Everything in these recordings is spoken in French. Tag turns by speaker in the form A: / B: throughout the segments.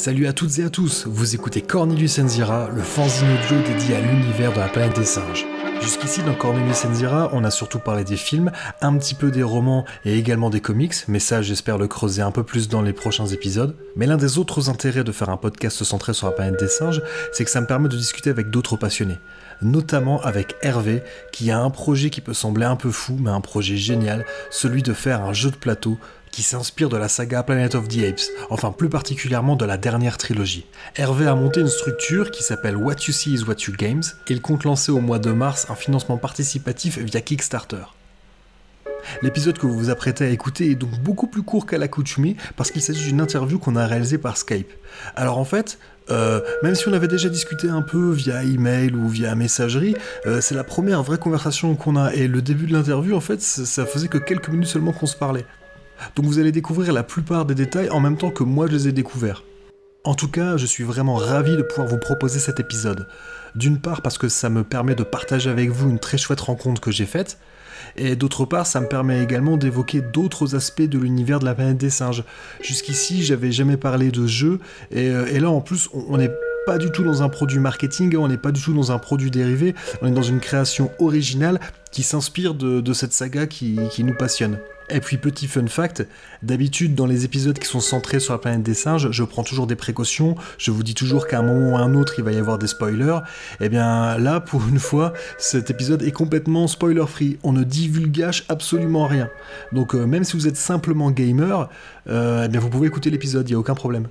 A: Salut à toutes et à tous, vous écoutez Cornelius Enzira, le fanzine audio dédié à l'univers de la planète des singes. Jusqu'ici dans Cornelius Enzira, on a surtout parlé des films, un petit peu des romans et également des comics, mais ça j'espère le creuser un peu plus dans les prochains épisodes. Mais l'un des autres intérêts de faire un podcast centré sur la planète des singes, c'est que ça me permet de discuter avec d'autres passionnés. Notamment avec Hervé, qui a un projet qui peut sembler un peu fou, mais un projet génial, celui de faire un jeu de plateau qui s'inspire de la saga Planet of the Apes, enfin plus particulièrement de la dernière trilogie. Hervé a monté une structure qui s'appelle What You See Is What You Games, et il compte lancer au mois de mars un financement participatif via Kickstarter. L'épisode que vous vous apprêtez à écouter est donc beaucoup plus court qu'à l'accoutumée parce qu'il s'agit d'une interview qu'on a réalisée par Skype. Alors en fait, même si on avait déjà discuté un peu via email ou via messagerie, c'est la première vraie conversation qu'on a, et le début de l'interview en fait ça faisait que quelques minutes seulement qu'on se parlait. Donc vous allez découvrir la plupart des détails en même temps que moi je les ai découverts. En tout cas, je suis vraiment ravi de pouvoir vous proposer cet épisode. D'une part parce que ça me permet de partager avec vous une très chouette rencontre que j'ai faite, et d'autre part ça me permet également d'évoquer d'autres aspects de l'univers de la planète des singes. Jusqu'ici j'avais jamais parlé de jeux, et là en plus on n'est pas du tout dans un produit marketing, on n'est pas du tout dans un produit dérivé, on est dans une création originale qui s'inspire de cette saga qui nous passionne. Et puis petit fun fact, d'habitude dans les épisodes qui sont centrés sur la planète des singes, je prends toujours des précautions, je vous dis toujours qu'à un moment ou à un autre il va y avoir des spoilers. Et bien là, pour une fois, cet épisode est complètement spoiler free, on ne divulgage absolument rien. Donc même si vous êtes simplement gamer, eh bien vous pouvez écouter l'épisode, il n'y a aucun problème.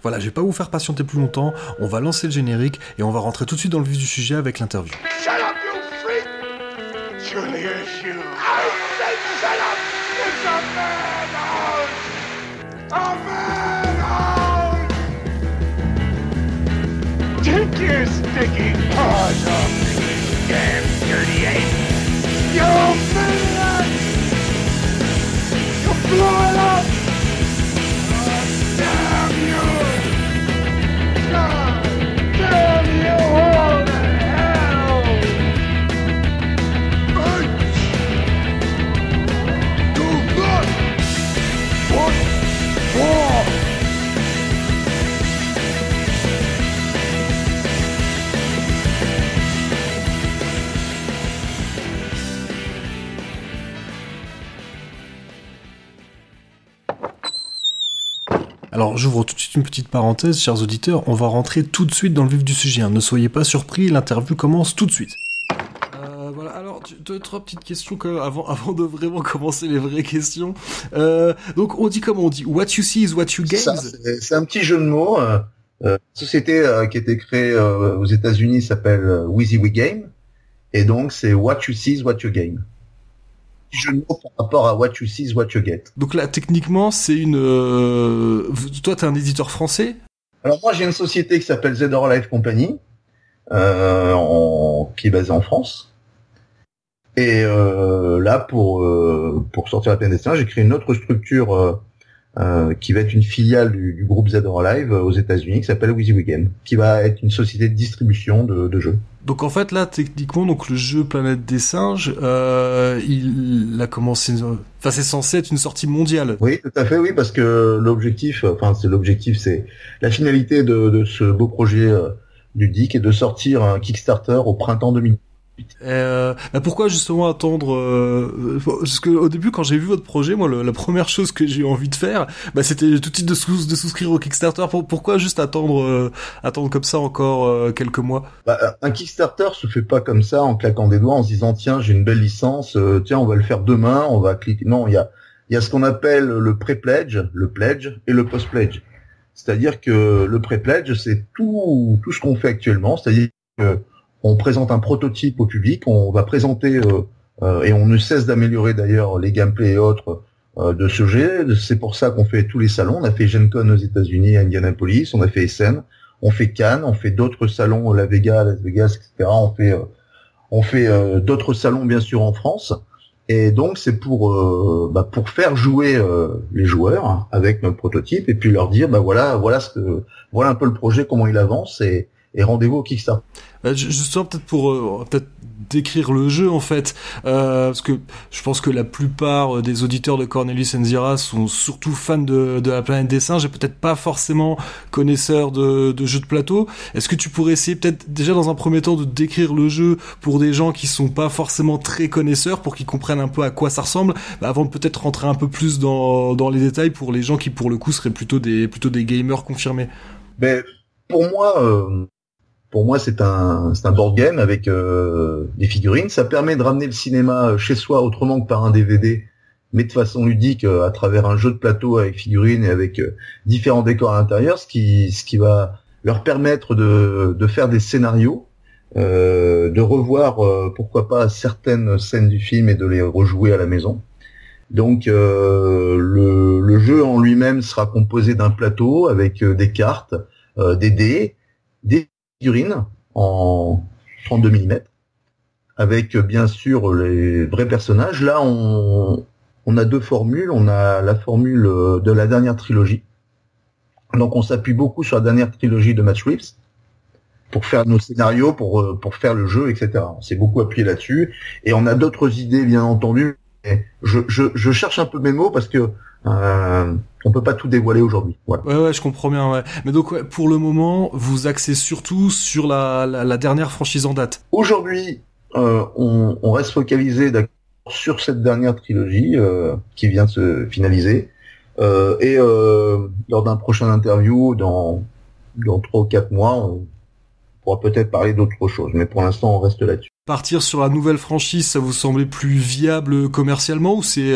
A: Voilà, je vais pas vous faire patienter plus longtemps, on va lancer le générique et on va rentrer tout de suite dans le vif du sujet avec l'interview.
B: Shut up, you freak! Surely it's you. I said shut up! It's a madhouse! A madhouse! Take your sticky paws off me, you damn dirty ape! You maniac! You blew it up! Oh, damn you! God damn you all to hell! Do not want war!
A: Alors j'ouvre tout de suite une petite parenthèse, chers auditeurs, on va rentrer tout de suite dans le vif du sujet, hein. Ne soyez pas surpris, l'interview commence tout de suite. Voilà, alors deux, trois petites questions quand même, avant de vraiment commencer les vraies questions. Donc on dit comment on dit? What you see is what you games.
C: C'est un petit jeu de mots. Société qui a été créée aux États-Unis s'appelle WYSIWYG Game, et donc c'est What you see is what you game. Jeu de mots par rapport à What you see is what you get.
A: Donc là, techniquement, c'est une... Toi, t'es un éditeur français?
C: Alors moi, j'ai une société qui s'appelle Z Horror Life Company, qui est basée en France. Et là, pour sortir la planète des singes, j'ai créé une autre structure qui va être une filiale du groupe Z Horror Live aux États-Unis, qui s'appelle WYSIWYG Game, qui va être une société de distribution de jeux.
A: Donc en fait là techniquement donc le jeu Planète des singes il a commencé, enfin c'est censé être une sortie mondiale.
C: Oui, tout à fait, oui, parce que c'est la finalité de ce beau projet ludique, et de sortir un Kickstarter au printemps 2018.
A: Pourquoi justement attendre parce que au début quand j'ai vu votre projet, moi la première chose que j'ai eu envie de faire, c'était tout de suite de souscrire au Kickstarter. Pourquoi juste attendre comme ça encore quelques mois?
C: Un Kickstarter se fait pas comme ça en claquant des doigts en se disant tiens j'ai une belle licence, tiens on va le faire demain, on va cliquer. Non, il y a ce qu'on appelle le pré-pledge, le pledge et le post-pledge. C'est-à-dire que le pré-pledge c'est tout ce qu'on fait actuellement, c'est-à-dire que on présente un prototype au public, on va présenter et on ne cesse d'améliorer d'ailleurs les gameplays et autres de ce jeu. C'est pour ça qu'on fait tous les salons. On a fait Gen Con aux États-Unis à Indianapolis, on a fait Essen, on fait Cannes, on fait d'autres salons, Las Vegas, etc. On fait d'autres salons bien sûr en France. Et donc c'est pour faire jouer les joueurs avec notre prototype, et puis leur dire voilà un peu le projet, comment il avance, et rendez-vous au Kickstarter.
A: Justement, peut-être pour peut-être décrire le jeu en fait, parce que je pense que la plupart des auditeurs de Cornelius Enzira sont surtout fans de la planète des singes et peut-être pas forcément connaisseurs de jeux de plateau. Est-ce que tu pourrais essayer peut-être déjà dans un premier temps de décrire le jeu pour des gens qui sont pas forcément très connaisseurs, pour qu'ils comprennent un peu à quoi ça ressemble, avant de peut-être rentrer un peu plus dans les détails pour les gens qui pour le coup seraient plutôt des gamers confirmés.
C: Mais pour moi, c'est un board game avec des figurines. Ça permet de ramener le cinéma chez soi autrement que par un DVD, mais de façon ludique à travers un jeu de plateau avec figurines et avec différents décors à l'intérieur, ce qui va leur permettre de faire des scénarios, de revoir pourquoi pas certaines scènes du film et de les rejouer à la maison. Donc le jeu en lui-même sera composé d'un plateau avec des cartes, des dés, des figurines en 32 mm, avec bien sûr les vrais personnages. Là, on a deux formules. On a la formule de la dernière trilogie. Donc on s'appuie beaucoup sur la dernière trilogie de Matt Reeves pour faire nos scénarios, pour faire le jeu, etc. On s'est beaucoup appuyé là-dessus. Et on a d'autres idées, bien entendu. Et je cherche un peu mes mots parce que on peut pas tout dévoiler aujourd'hui. Voilà.
A: Ouais, je comprends bien. Ouais. Mais donc, ouais, pour le moment, vous axez surtout sur la dernière franchise en date.
C: Aujourd'hui, on reste focalisé sur cette dernière trilogie qui vient de se finaliser. Et lors d'un prochain interview, dans 3 ou 4 mois, on pourra peut-être parler d'autre chose. Mais pour l'instant, on reste là-dessus.
A: Partir sur la nouvelle franchise, ça vous semblait plus viable commercialement, ou c'est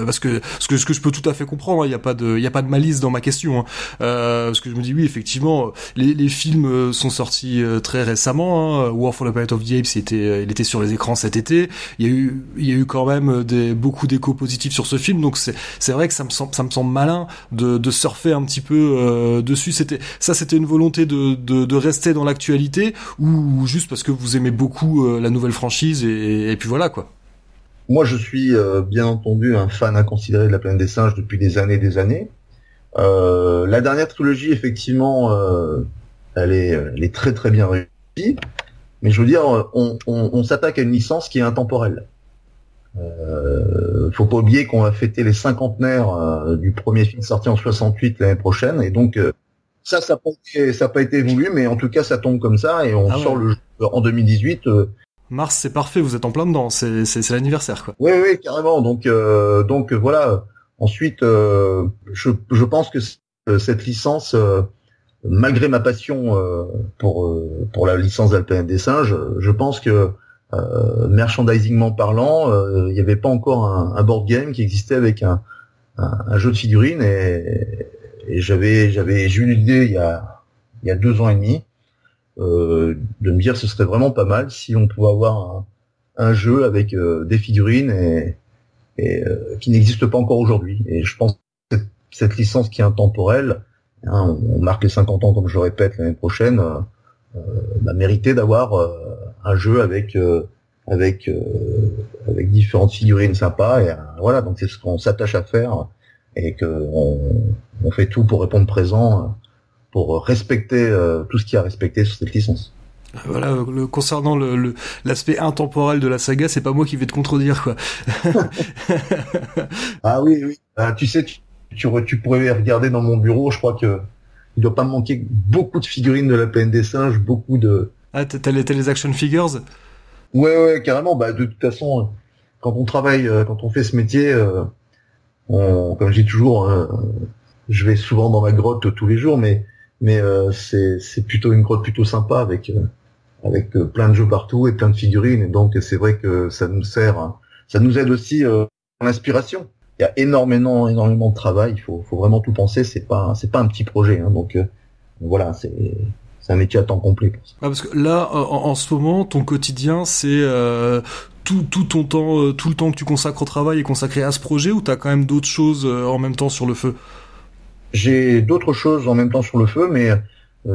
A: parce que ce que je peux tout à fait comprendre, il y a pas de malice dans ma question, hein. Parce que je me dis oui, effectivement, les films sont sortis très récemment, hein. War for the Planet of the Apes, il était sur les écrans cet été. Il y a eu quand même beaucoup d'échos positifs sur ce film, donc c'est vrai que ça me semble malin de surfer un petit peu dessus. C'était une volonté de rester dans l'actualité, ou juste parce que vous aimez beaucoup la nouvelle franchise et puis voilà quoi.
C: Moi je suis bien entendu un fan inconsidéré de la planète des singes depuis des années et des années. La dernière trilogie effectivement elle est très très bien réussie, mais je veux dire on s'attaque à une licence qui est intemporelle. Faut pas oublier qu'on va fêter les cinquantenaires du premier film sorti en 68 l'année prochaine, et donc ça n'a pas été voulu, mais en tout cas ça tombe comme ça et on sort le jeu en 2018.
A: Mars, c'est parfait, vous êtes en plein dedans, c'est l'anniversaire quoi.
C: Oui, carrément. Donc voilà. Ensuite, je pense que cette licence, malgré ma passion pour la licence de la planète des singes, je pense que merchandisingment parlant, il n'y avait pas encore un board game qui existait avec un jeu de figurines, et j'ai eu l'idée il y a 2 ans et demi. De me dire ce serait vraiment pas mal si on pouvait avoir un jeu avec des figurines et qui n'existe pas encore aujourd'hui. Et je pense que cette licence qui est intemporelle, hein, on marque les 50 ans comme je le répète l'année prochaine, méritait d'avoir un jeu avec différentes figurines sympas, et voilà, donc c'est ce qu'on s'attache à faire, et que on fait tout pour répondre présent, pour respecter tout ce qu'il y a à respecter sur cette licence.
A: Voilà, concernant l'aspect intemporel de la saga, c'est pas moi qui vais te contredire quoi.
C: Ah oui. Tu sais, tu pourrais regarder dans mon bureau, je crois que il doit pas me manquer beaucoup de figurines de la planète des singes, beaucoup de...
A: Ah, t'as les action figures?
C: Ouais, carrément. Bah de toute façon, quand on travaille, quand on fait ce métier, comme je dis toujours, je vais souvent dans ma grotte tous les jours, mais c'est plutôt une grotte plutôt sympa avec plein de jeux partout et plein de figurines, et donc c'est vrai que ça nous aide aussi en inspiration. Il y a énormément de travail, il faut vraiment tout penser, c'est pas un petit projet, hein, donc voilà, c'est un métier à temps complet.
A: Ah, parce que là en ce moment ton quotidien c'est tout ton temps, tout le temps que tu consacres au travail est consacré à ce projet, ou t'as quand même d'autres choses en même temps sur le feu?
C: J'ai d'autres choses en même temps sur le feu, mais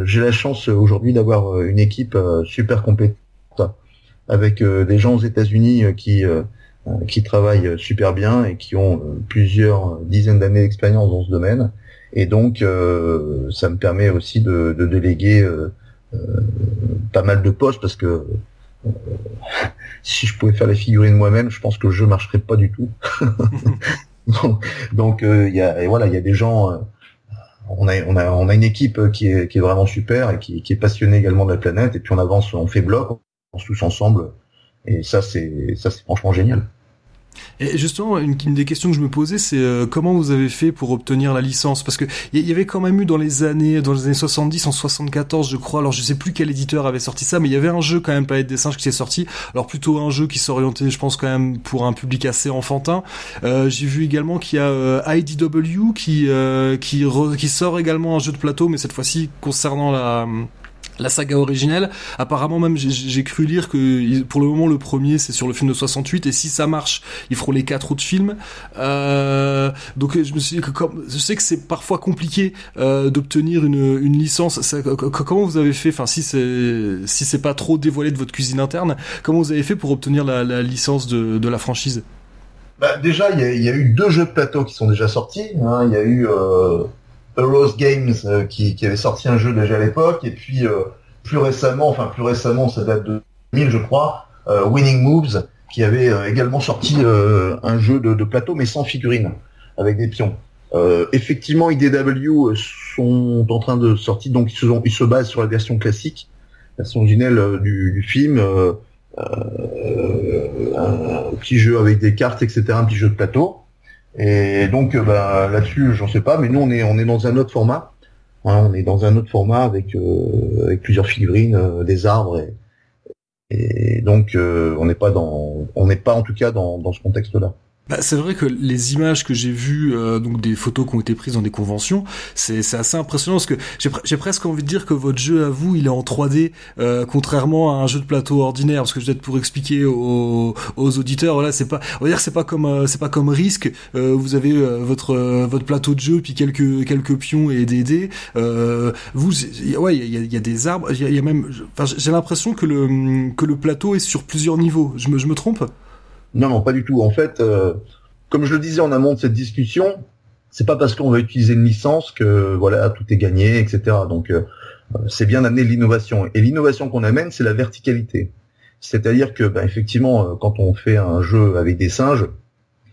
C: j'ai la chance aujourd'hui d'avoir une équipe super compétente, avec des gens aux États-Unis qui travaillent super bien et qui ont plusieurs dizaines d'années d'expérience dans ce domaine. Et donc ça me permet aussi de déléguer pas mal de postes parce que si je pouvais faire les figurines moi-même, je pense que le jeu marcherait pas du tout. Donc il y a des gens. On a une équipe qui est vraiment super et qui est passionnée également de la planète. Et puis on avance, on fait bloc, on avance tous ensemble. Et ça c'est franchement génial.
A: Et justement, une des questions que je me posais, c'est comment vous avez fait pour obtenir la licence? Parce que il y avait quand même eu dans les années 70, en 74, je crois. Alors je sais plus quel éditeur avait sorti ça, mais il y avait un jeu quand même, Planète des Singes, qui s'est sorti. Alors plutôt un jeu qui s'orientait, je pense quand même pour un public assez enfantin. J'ai vu également qu'il y a IDW qui sort également un jeu de plateau, mais cette fois-ci concernant la saga originelle. Apparemment même j'ai cru lire que pour le moment le premier c'est sur le film de 68 et si ça marche ils feront les 4 autres films. Donc je me suis dit que je sais que c'est parfois compliqué d'obtenir une licence. Comment vous avez fait, enfin si c'est pas trop dévoilé de votre cuisine interne, comment vous avez fait pour obtenir la licence de la franchise?
C: Bah déjà il y a eu 2 jeux de plateau qui sont déjà sortis, hein. Il y a eu Heroes Games qui avait sorti un jeu déjà à l'époque, et puis plus récemment, ça date de 2000 je crois, Winning Moves qui avait également sorti un jeu de plateau mais sans figurines, avec des pions. Effectivement, IDW sont en train de sortir, donc ils se basent sur la version classique, la version originelle du film, un petit jeu avec des cartes, etc., un petit jeu de plateau. Et donc là-dessus, j'en sais pas, mais nous on est dans un autre format. Hein, on est dans un autre format avec plusieurs figurines, des arbres et donc on n'est pas en tout cas dans ce contexte-là.
A: Bah, c'est vrai que les images que j'ai vues, donc des photos qui ont été prises dans des conventions, c'est assez impressionnant parce que j'ai presque envie de dire que votre jeu à vous, il est en 3D, contrairement à un jeu de plateau ordinaire. Parce que peut-être pour expliquer aux auditeurs, voilà, on va dire que c'est pas comme Risk. Vous avez votre plateau de jeu puis quelques pions et des dés. Il y a des arbres, il y a même, enfin, j'ai l'impression que le plateau est sur plusieurs niveaux. Je me trompe?
C: Non, pas du tout. En fait, comme je le disais en amont de cette discussion, c'est pas parce qu'on va utiliser une licence que voilà tout est gagné, etc. Donc c'est bien d'amener de l'innovation. Et l'innovation qu'on amène, c'est la verticalité. C'est-à-dire que effectivement, quand on fait un jeu avec des singes,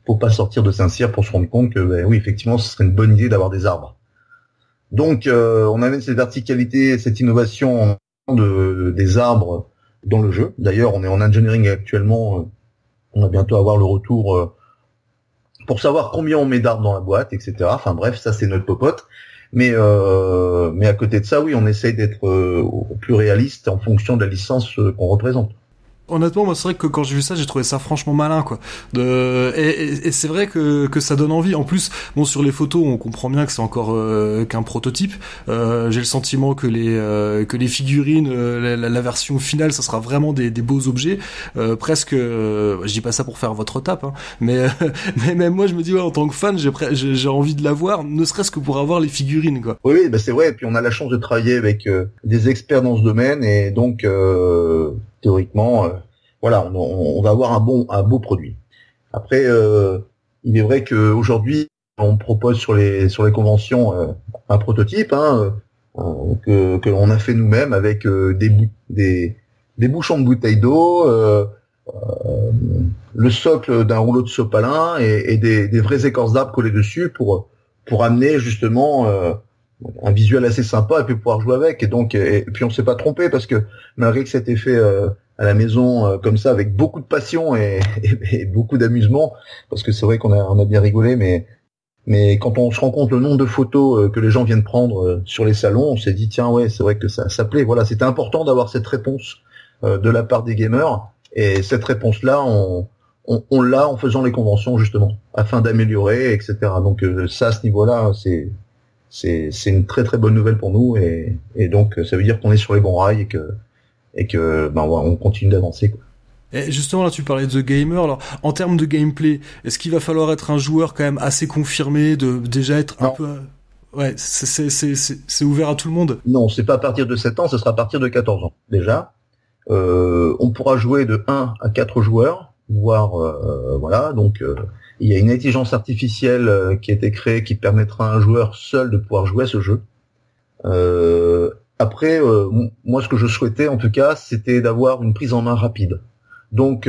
C: faut pas sortir de Saint-Cyr pour se rendre compte que oui, effectivement, ce serait une bonne idée d'avoir des arbres. Donc on amène cette verticalité, cette innovation des arbres dans le jeu. D'ailleurs, on est en engineering actuellement. On va bientôt avoir le retour pour savoir combien on met d'arbres dans la boîte, etc. Enfin bref, ça c'est notre popote. Mais à côté de ça, oui, on essaye d'être au plus réaliste en fonction de la licence qu'on représente.
A: Honnêtement, moi, c'est vrai que quand j'ai vu ça, j'ai trouvé ça franchement malin, quoi. Et c'est vrai que ça donne envie. En plus, bon, sur les photos, on comprend bien que c'est encore qu'un prototype. J'ai le sentiment que les figurines, la version finale, ça sera vraiment des beaux objets. Presque, je dis pas ça pour faire votre tape, hein, mais même moi, je me dis, ouais, en tant que fan, j'ai envie de l'avoir, ne serait-ce que pour avoir les figurines, quoi.
C: Oui, c'est vrai. Et puis on a la chance de travailler avec des experts dans ce domaine, et donc théoriquement, voilà, on va avoir un beau produit. Après, il est vrai qu'aujourd'hui, on propose sur les conventions un prototype, hein, que l'on a fait nous-mêmes avec des bouchons de bouteilles d'eau, le socle d'un rouleau de sopalin et des vraies écorces d'arbres collées dessus pour amener justement un visuel assez sympa et puis pouvoir jouer avec. Et puis on s'est pas trompé parce que malgré que ça a été fait à la maison comme ça avec beaucoup de passion et beaucoup d'amusement, parce que c'est vrai qu'on a bien rigolé, mais quand on se rend compte le nombre de photos que les gens viennent prendre sur les salons, on s'est dit tiens ouais, c'est vrai que ça plaît. Voilà, c'était important d'avoir cette réponse de la part des gamers, et cette réponse là on l'a en faisant les conventions justement afin d'améliorer, etc. Donc ça, à ce niveau-là, c'est une très très bonne nouvelle pour nous, et donc ça veut dire qu'on est sur les bons rails et que on continue d'avancer, quoi.
A: Et justement, là, tu parlais de gamer. Alors, en termes de gameplay, est-ce qu'il va falloir être un joueur quand même assez confirmé, de déjà être un peu... Ouais, c'est ouvert à tout le monde?
C: Non, c'est pas à partir de 7 ans, ce sera à partir de 14 ans, déjà. On pourra jouer de 1 à 4 joueurs, voire, voilà, donc... il y a une intelligence artificielle qui a été créée qui permettra à un joueur seul de pouvoir jouer à ce jeu. Après, moi, ce que je souhaitais, en tout cas, c'était d'avoir une prise en main rapide. Donc,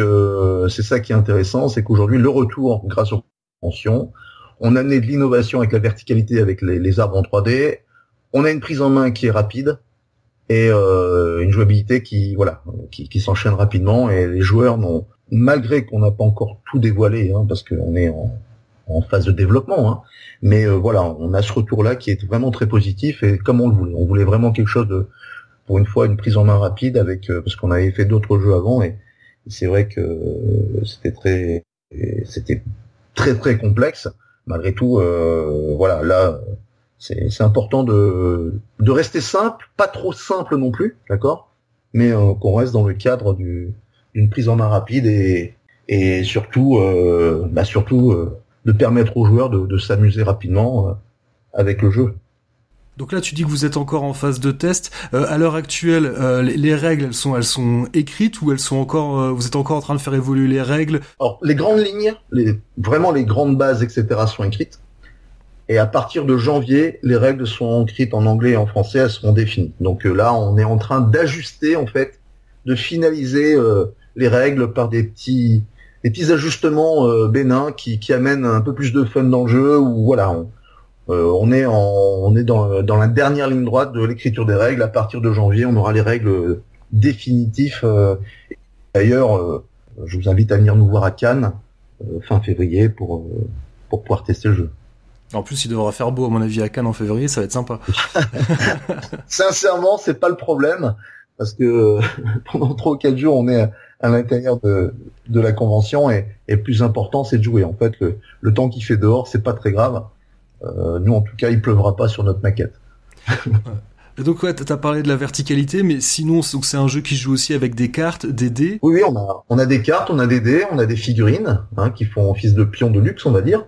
C: c'est ça qui est intéressant, c'est qu'aujourd'hui, le retour, grâce aux conventions, on a amené de l'innovation avec la verticalité, avec les arbres en 3D. On a une prise en main qui est rapide et une jouabilité qui s'enchaîne rapidement. Et les joueurs n'ont, malgré qu'on n'a pas encore tout dévoilé, parce qu'on est en phase de développement, mais on a ce retour-là qui est vraiment très positif et comme on le voulait. On voulait vraiment quelque chose de, pour une fois, une prise en main rapide avec parce qu'on avait fait d'autres jeux avant et c'est vrai que c'était très très complexe. Malgré tout, là, c'est important de rester simple, pas trop simple non plus, d'accord, mais qu'on reste dans le cadre d'une prise en main rapide et surtout de permettre aux joueurs de s'amuser rapidement avec le jeu.
A: Donc là, tu dis que vous êtes encore en phase de test. À l'heure actuelle, les règles, elles sont écrites ou elles sont encore, vous êtes encore en train de faire évoluer les règles?
C: Alors, les grandes lignes, vraiment les grandes bases, etc., sont écrites. Et à partir de janvier, les règles sont écrites en anglais et en français, elles seront définies. Donc là, on est en train d'ajuster, en fait, de finaliser les règles par des petits ajustements bénins qui amènent un peu plus de fun dans le jeu. Ou voilà, on est dans la dernière ligne droite de l'écriture des règles. À partir de janvier, on aura les règles définitives. D'ailleurs, je vous invite à venir nous voir à Cannes fin février pour pouvoir tester le jeu.
A: En plus, il devra faire beau, à mon avis, à Cannes en février, ça va être sympa.
C: Sincèrement, c'est pas le problème, parce que pendant 3 ou 4 jours, on est à l'intérieur de la convention, et le plus important, c'est de jouer. En fait, le temps qu'il fait dehors, c'est pas très grave. Nous, en tout cas, il pleuvra pas sur notre maquette.
A: Et donc, ouais, t'as parlé de la verticalité, mais sinon, donc c'est un jeu qui joue aussi avec des cartes, des dés.
C: Oui, on a des cartes, on a des dés, on a des figurines, qui font office de pions de luxe, on va dire.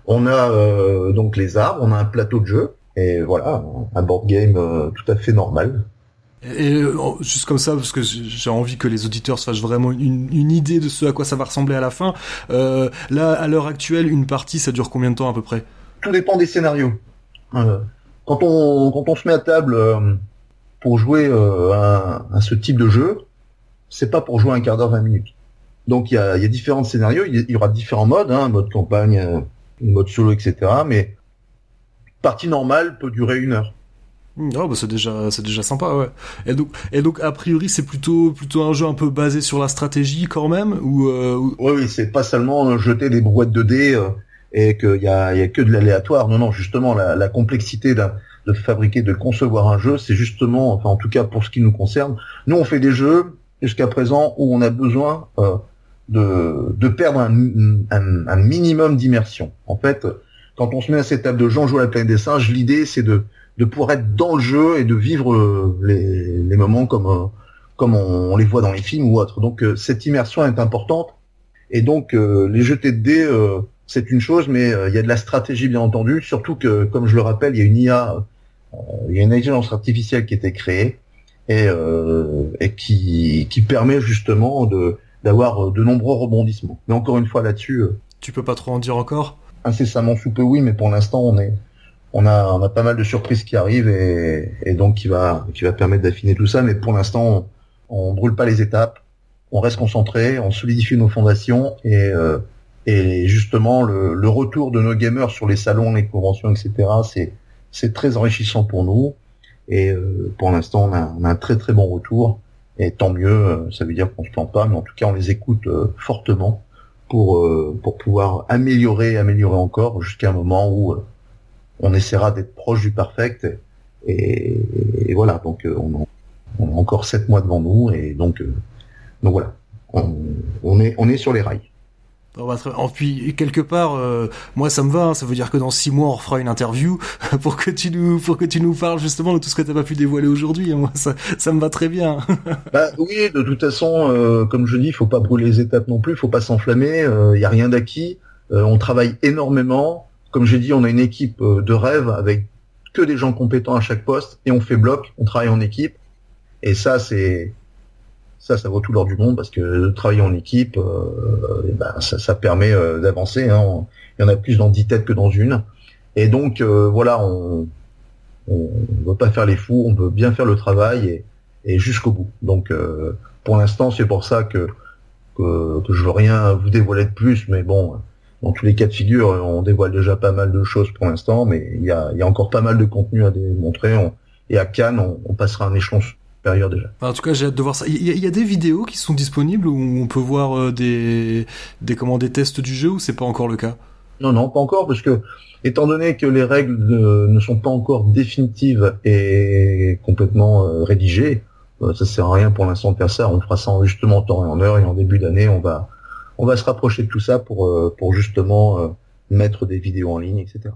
C: On a donc les arbres, on a un plateau de jeu, et voilà, un board game tout à fait normal.
A: Et juste comme ça, parce que j'ai envie que les auditeurs se fassent vraiment une idée de ce à quoi ça va ressembler à la fin. Là, à l'heure actuelle, une partie, ça dure combien de temps à peu près?
C: Tout dépend des scénarios. Quand on se met à table pour jouer à ce type de jeu, c'est pas pour jouer un quart d'heure, 20 minutes. Donc il y a différents scénarios, il y aura différents modes, mode campagne, mode solo, etc. Mais partie normale peut durer 1 heure.
A: Oh, bah c'est déjà sympa, ouais. Et donc a priori c'est plutôt un jeu un peu basé sur la stratégie quand même, ou
C: Oui, c'est pas seulement jeter des brouettes de dés et qu'il y a que de l'aléatoire. Non, justement la complexité de fabriquer, de concevoir un jeu, c'est justement, enfin en tout cas pour ce qui nous concerne, nous on fait des jeux jusqu'à présent où on a besoin de perdre un minimum d'immersion. En fait, quand on se met à cette table de jeu, on joue à la planète des singes, l'idée c'est de pouvoir être dans le jeu et de vivre les moments comme on les voit dans les films ou autres. Donc cette immersion est importante. Et donc les jetés de dés, c'est une chose, mais il y a de la stratégie bien entendu. Surtout que, comme je le rappelle, il y a une IA, il y a une intelligence artificielle qui a été créée et qui permet justement d'avoir de nombreux rebondissements. Mais encore une fois là-dessus,
A: tu peux pas trop en dire encore?
C: Incessamment sous peu, oui, mais pour l'instant on a pas mal de surprises qui arrivent et donc qui va permettre d'affiner tout ça. Mais pour l'instant, on brûle pas les étapes, on reste concentré, on solidifie nos fondations et justement le retour de nos gamers sur les salons, les conventions, etc. C'est très enrichissant pour nous et pour l'instant on a un très très bon retour et tant mieux. Ça veut dire qu'on se plante pas, mais en tout cas on les écoute fortement pour pouvoir améliorer encore jusqu'à un moment où on essaiera d'être proche du perfect et voilà. Donc on a encore 7 mois devant nous et donc voilà, on est sur les rails.
A: Puis quelque part, moi ça me va. Ça veut dire que dans 6 mois on refera une interview pour que tu nous parles justement de tout ce que t'as pas pu dévoiler aujourd'hui. Moi ça me va très bien.
C: Bah oui, de toute façon, comme je dis, faut pas brûler les étapes non plus, faut pas s'enflammer. Y a rien d'acquis. On travaille énormément. Comme j'ai dit, on a une équipe de rêve avec que des gens compétents à chaque poste et on fait bloc, on travaille en équipe. Et ça ça vaut tout l'or du monde parce que travailler en équipe, ça permet d'avancer. Il y en a plus dans 10 têtes que dans une. Et donc voilà, On veut pas faire les fous, on veut bien faire le travail et jusqu'au bout. Donc pour l'instant, c'est pour ça que je veux rien vous dévoiler de plus, mais bon, dans tous les cas de figure, on dévoile déjà pas mal de choses pour l'instant, mais il y a encore pas mal de contenu à démontrer. Et à Cannes, on passera un échelon supérieur déjà.
A: En tout cas, j'ai hâte de voir ça. Il y a des vidéos qui sont disponibles où on peut voir des tests du jeu, ou c'est pas encore le cas?
C: Non, pas encore, parce que étant donné que les règles ne sont pas encore définitives et complètement rédigées, ça sert à rien pour l'instant de faire ça. On fera ça justement en temps et en heure, et en début d'année, on va se rapprocher de tout ça pour justement mettre des vidéos en ligne, etc.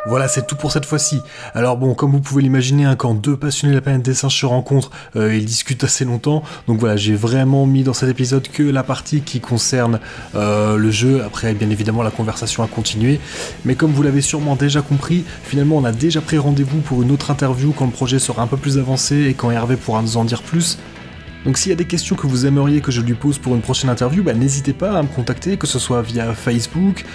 A: Voilà, c'est tout pour cette fois-ci. Alors bon, comme vous pouvez l'imaginer, quand deux passionnés de la planète des singes se rencontrent, ils discutent assez longtemps. Donc voilà, j'ai vraiment mis dans cet épisode que la partie qui concerne le jeu. Après, bien évidemment, la conversation a continué. Mais comme vous l'avez sûrement déjà compris, finalement, on a déjà pris rendez-vous pour une autre interview quand le projet sera un peu plus avancé et quand Hervé pourra nous en dire plus. Donc s'il y a des questions que vous aimeriez que je lui pose pour une prochaine interview, n'hésitez pas à me contacter, que ce soit via Facebook,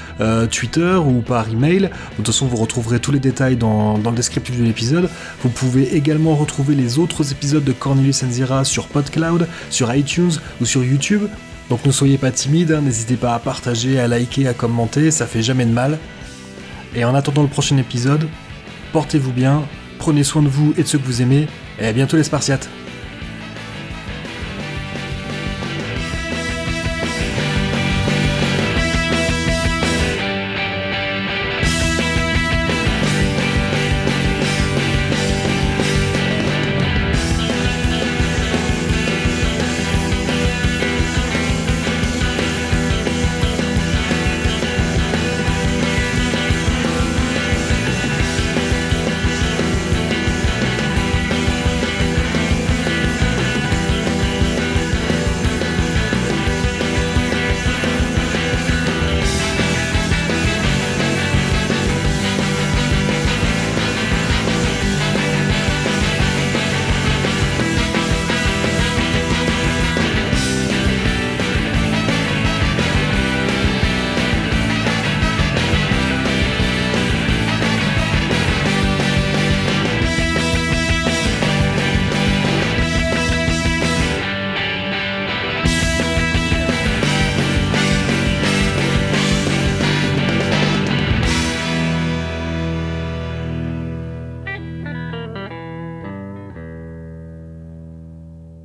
A: Twitter ou par email. De toute façon, vous retrouverez tous les détails dans le descriptif de l'épisode. Vous pouvez également retrouver les autres épisodes de Cornelius Zira sur PodCloud, sur iTunes ou sur YouTube. Donc ne soyez pas timides, n'hésitez pas à partager, à liker, à commenter, ça fait jamais de mal. Et en attendant le prochain épisode, portez-vous bien, prenez soin de vous et de ceux que vous aimez, et à bientôt les Spartiates.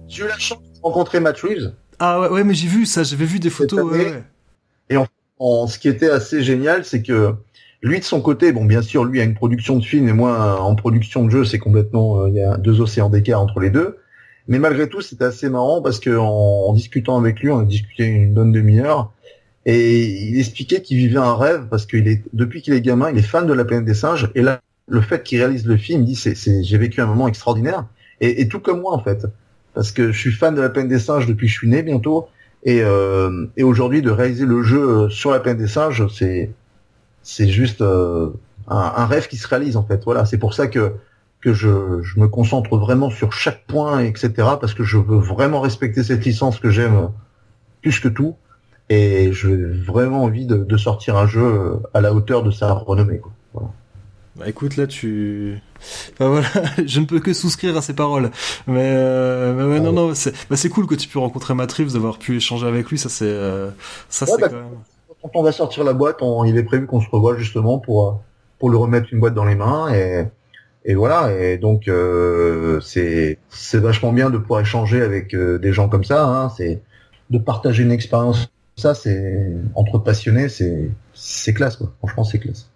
C: J'ai eu la chance de rencontrer Matt Reeves.
A: Ah ouais, mais j'ai vu ça, j'avais vu des photos. Ouais.
C: Et ce qui était assez génial, c'est que lui de son côté, bon bien sûr, lui a une production de film et moi en production de jeu, c'est complètement, il y a 2 océans d'écart entre les deux. Mais malgré tout, c'était assez marrant parce que en discutant avec lui, on a discuté une bonne demi-heure et il expliquait qu'il vivait un rêve parce depuis qu'il est gamin, il est fan de la planète des singes et là, le fait qu'il réalise le film, il dit j'ai vécu un moment extraordinaire et tout comme moi en fait. Parce que je suis fan de la planète des singes depuis que je suis né bientôt, et aujourd'hui de réaliser le jeu sur la planète des singes, c'est juste un rêve qui se réalise en fait. Voilà, c'est pour ça que je me concentre vraiment sur chaque point, etc. Parce que je veux vraiment respecter cette licence que j'aime plus que tout, et j'ai vraiment envie de sortir un jeu à la hauteur de sa renommée, quoi. Voilà.
A: Bah écoute, là voilà, je ne peux que souscrire à ces paroles. Mais ouais, non, c'est cool que tu puisses rencontrer Matt Reeves, d'avoir pu échanger avec lui, ça c'est quand même.
C: Quand on va sortir la boîte, il est prévu qu'on se revoie justement pour lui remettre une boîte dans les mains et voilà. Et donc c'est vachement bien de pouvoir échanger avec des gens comme ça. Hein, c'est de partager une expérience. Ça, c'est entre passionnés, c'est classe quoi. Franchement, c'est classe.